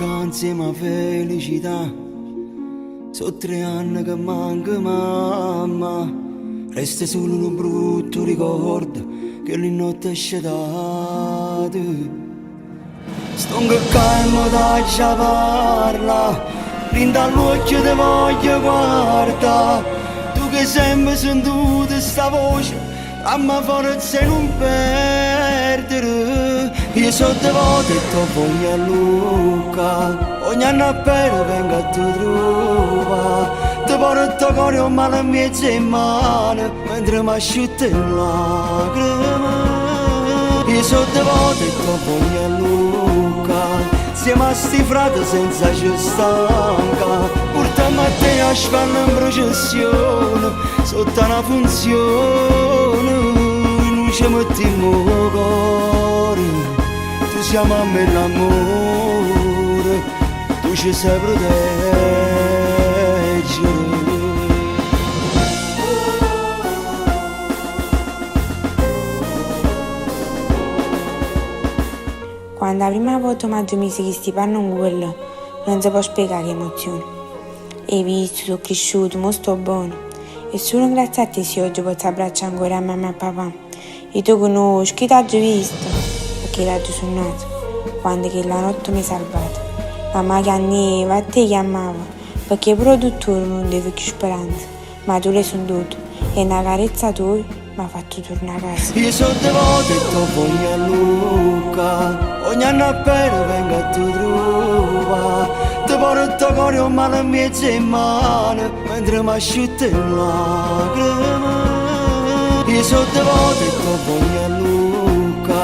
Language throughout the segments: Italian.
cercando insieme a felicità. Sono 3 anni che manca mamma, resta solo un brutto ricordo che le notte è scedato. Sto che calmo da già parla, rinda all'occhio te voglio guarda. Tu che sempre sentute sta voce, amma forza e non perdere. Io sono devoto e ti voglio a Luca, ogni anno appena vengo a te trova. Ti porto il cuore un male mezzo in mano, mentre mi asciutta in lacrime. Io sono devoto e ti voglio a Luca, siamo a sti frati senza ci stanca. Portiamo a te a spanna in processione, sotto una funzione. Non ci mettiamo cuore, tu siamo a me l'amore, tu ci sai proteggere. Quando la prima volta Maggio mi si sti panno in quello, non si può spiegare che emozione. E visto, sono cresciuto, mo sto buono. E solo grazie a te se oggi posso abbracciare ancora a mamma e papà. E tu conosci, chi t'ha visto? Perché l'ha sono nato, quando che la notte mi ha salvato. Mamma chiamava, a te chiamava, perché però tutto non deve più speranza. Ma tu le son tutto, e una carezza tua mi ha fatto tornare a casa. Io sono devoto e ti voglio a Luca, ogni anno appena vengo a te trova. Ti porto il cuore un male mezzo in mano, mentre mi asciutta in lacrime. Io sono devoto e ti voglio a Luca,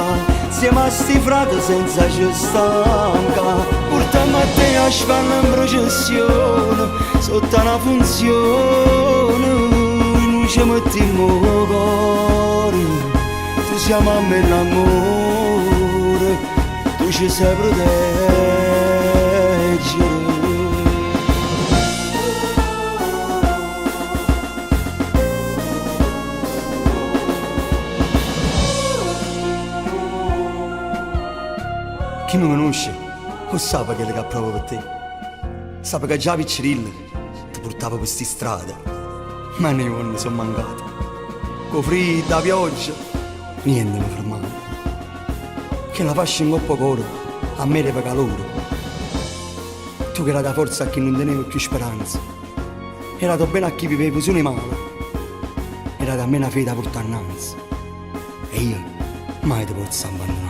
siamo a sti frati senza ci stanca. Portiamo a te a spanna in processione, sotto una funzione. Non ci mettiamo cuore, tu siamo a me l'amore, tu ci sai proteggere. Chi mi conosce, lo sa che le provo per te. Sa che già piccirillo ti portavo per sti strade, ma nei giorni sono mancato. Con freddo, la pioggia, niente mi fermava. Che la fascia in coppa coro, a me era calore. Tu che era da forza a chi non tenevo più speranza, era da bene a chi viveva solo male, era da me una fede a portare innanzi. E io mai ti posso abbandonare.